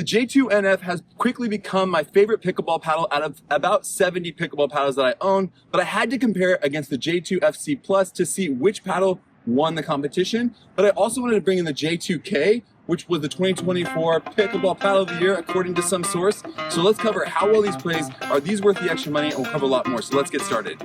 J2NF has quickly become my favorite pickleball paddle out of about 70 pickleball paddles that I own, but I had to compare it against the J2FC Plus to see which paddle won the competition. But I also wanted to bring in the J2K, which was the 2024 Pickleball Paddle of the Year, according to some source. So let's cover how well these plays, are these worth the extra money, and we'll cover a lot more. So let's get started.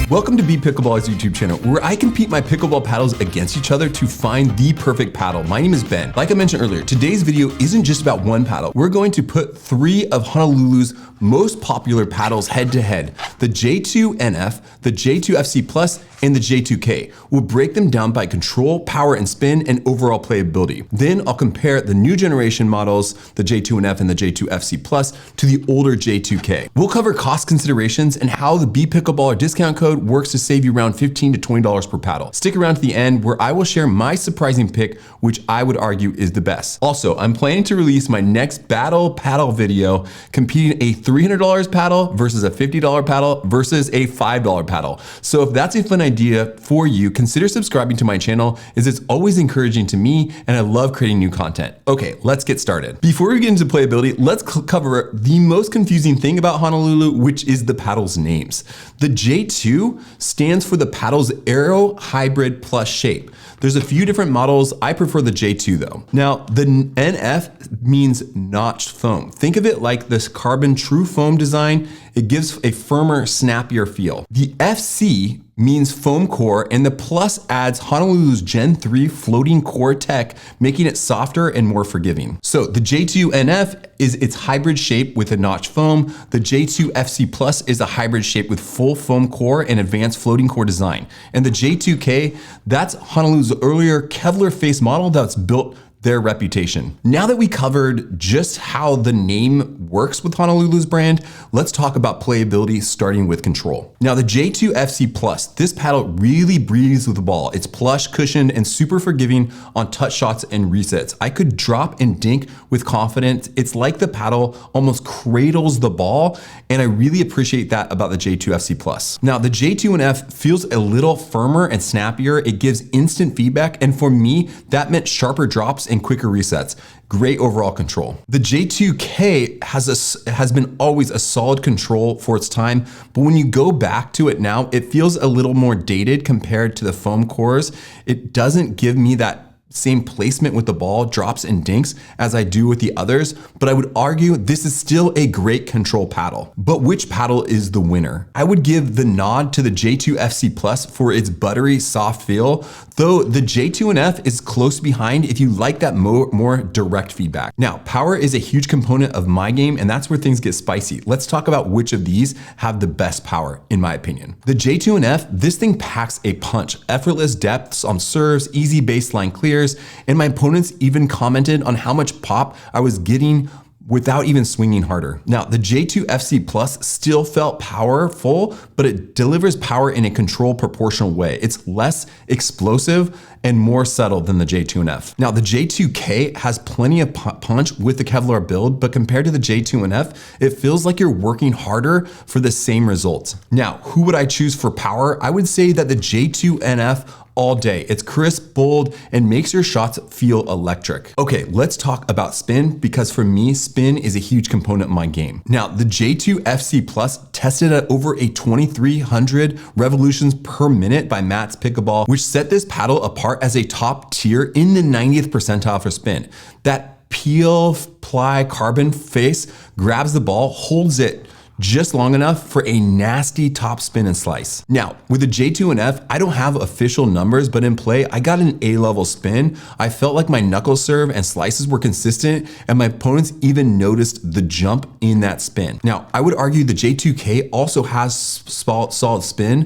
Welcome to Be Pickleball's YouTube channel, where I compete my pickleball paddles against each other to find the perfect paddle. My name is Ben. Like I mentioned earlier, today's video isn't just about one paddle. We're going to put 3 of Honolulu's most popular paddles head to head: the J2NF, the J2FC Plus, and the J2K. We'll break them down by control, power and spin, and overall playability. Then I'll compare the new generation models, the J2NF and the J2FC Plus, to the older J2K. We'll cover cost considerations and how the Be Pickleballer discount code works to save you around $15 to $20 per paddle. Stick around to the end, where I will share my surprising pick, which I would argue is the best. Also, I'm planning to release my next battle paddle video, competing a $300 paddle versus a $50 paddle versus a $5 paddle. So if that's a fun idea for you, consider subscribing to my channel, as it's always encouraging to me and I love creating new content. Okay, let's get started. Before we get into playability, let's cover the most confusing thing about Honolulu, which is the paddles' names. The J2 stands for the paddle's Aero Hybrid Plus shape. There's a few different models. I prefer the J2 though. Now, the NF means notched foam. Think of it like this carbon true foam design. It gives a firmer, snappier feel. The FC means foam core, and the plus adds Honolulu's Gen 3 floating core tech, making it softer and more forgiving. So the J2NF is its hybrid shape with a notched foam. The J2FC Plus is a hybrid shape with full foam core and advanced floating core design. And the J2K, that's Honolulu's earlier Kevlar face model that's built their reputation. Now that we covered just how the name works with Honolulu's brand, let's talk about playability, starting with control. Now, the J2FC Plus, this paddle really breathes with the ball. It's plush, cushioned, and super forgiving on touch shots and resets. I could drop and dink with confidence. It's like the paddle almost cradles the ball, and I really appreciate that about the J2FC Plus. Now, the J2NF feels a little firmer and snappier. It gives instant feedback, and for me, that meant sharper drops and quicker resets. Great overall control. The J2K has been always a solid control for its time, but when you go back to it now, it feels a little more dated compared to the foam cores. It doesn't give me that same placement with the ball, drops and dinks, as I do with the others, but I would argue this is still a great control paddle. But which paddle is the winner? I would give the nod to the J2FC Plus for its buttery, soft feel, though the J2NF is close behind if you like that more direct feedback. Now, power is a huge component of my game, and that's where things get spicy. Let's talk about which of these have the best power, in my opinion. The J2NF, this thing packs a punch. Effortless depths on serves, easy baseline clears, and my opponents even commented on how much pop I was getting without even swinging harder. Now, the J2FC Plus still felt powerful, but it delivers power in a controlled, proportional way. It's less explosive and more subtle than the J2NF. Now, the J2K has plenty of punch with the Kevlar build, but compared to the J2NF, it feels like you're working harder for the same results. Now, who would I choose for power? I would say that the J2NF all day. It's crisp, bold, and makes your shots feel electric. Okay, let's talk about spin, because for me, spin is a huge component of my game. Now, the J2FC Plus tested at over a 2,300 revolutions per minute by Matt's Pickleball, which set this paddle apart as a top tier in the 90th percentile for spin. That peel, ply, carbon face grabs the ball, holds it just long enough for a nasty top spin and slice. Now, with the J2NF, I don't have official numbers, but in play, I got an A-level spin. I felt like my knuckle serve and slices were consistent, and my opponents even noticed the jump in that spin. Now, I would argue the J2K also has solid spin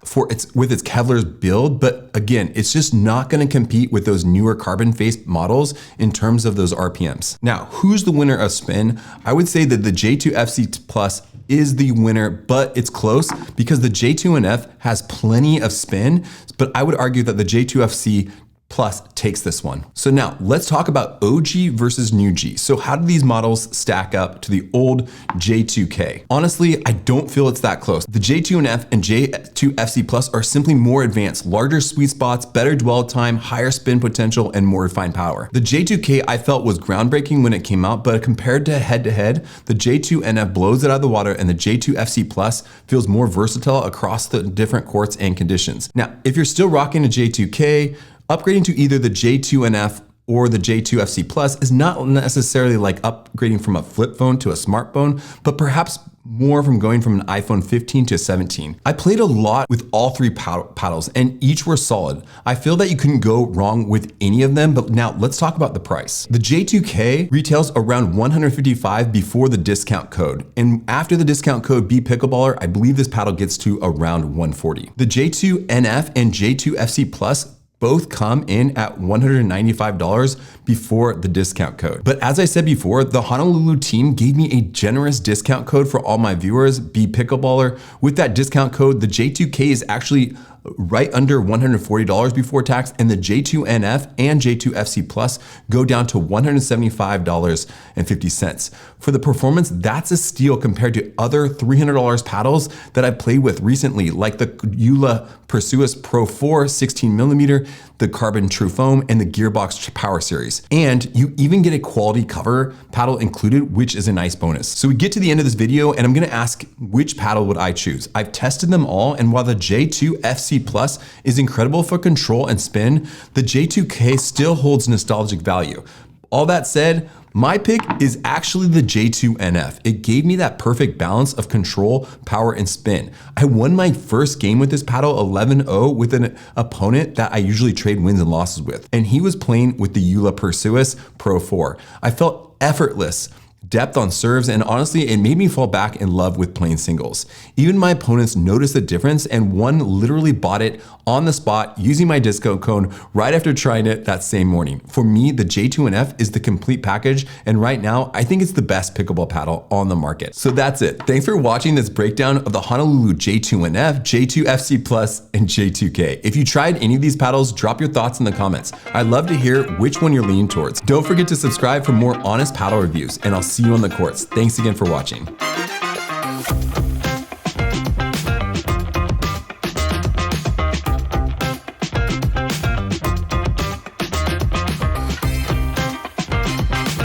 with its Kevlar's build, but again, it's just not gonna compete with those newer carbon-faced models in terms of those RPMs. Now, who's the winner of spin? I would say that the J2FC Plus is the winner, but it's close because the J2NF has plenty of spin, but I would argue that the J2FC Plus takes this one. So now let's talk about OG versus new G. So how do these models stack up to the old J2K? Honestly, I don't feel it's that close. The J2NF and J2FC Plus are simply more advanced, larger sweet spots, better dwell time, higher spin potential, and more refined power. The J2K I felt was groundbreaking when it came out, but compared to head-to-head, the J2NF blows it out of the water and the J2FC Plus feels more versatile across the different courts and conditions. Now, if you're still rocking a J2K, upgrading to either the J2NF or the J2FC Plus is not necessarily like upgrading from a flip phone to a smartphone, but perhaps more from going from an iPhone 15 to 17. I played a lot with all three paddles and each were solid. I feel that you couldn't go wrong with any of them, but now let's talk about the price. The J2K retails around $155 before the discount code. And after the discount code Be Pickleballer, I believe this paddle gets to around $140. The J2NF and J2FC Plus both come in at $195 before the discount code. But as I said before, the Honolulu team gave me a generous discount code for all my viewers, Be Pickleballer. With that discount code, the J2K is actually right under $140 before tax, and the J2NF and J2FC Plus go down to $175.50. For the performance, that's a steal compared to other $300 paddles that I played with recently, like the Eula Perseus Pro 4 16mm, the Carbon True Foam, and the Gearbox Power Series. And you even get a quality cover paddle included, which is a nice bonus. So we get to the end of this video and I'm gonna ask which paddle would I choose? I've tested them all, and while the J2FC Plus is incredible for control and spin, the J2K still holds nostalgic value. All that said, my pick is actually the J2NF. It gave me that perfect balance of control, power, and spin. I won my first game with this paddle 11-0 with an opponent that I usually trade wins and losses with, and he was playing with the Eula Perseus Pro 4. I felt effortless depth on serves, and honestly, it made me fall back in love with playing singles. Even my opponents noticed the difference, and one literally bought it on the spot using my discount code right after trying it that same morning. For me, the J2NF is the complete package, and right now, I think it's the best pickleball paddle on the market. So that's it. Thanks for watching this breakdown of the Honolulu J2NF, J2FC Plus, and J2K. If you tried any of these paddles, drop your thoughts in the comments. I'd love to hear which one you're leaning towards. Don't forget to subscribe for more honest paddle reviews, and I'll see you on the courts. Thanks again for watching.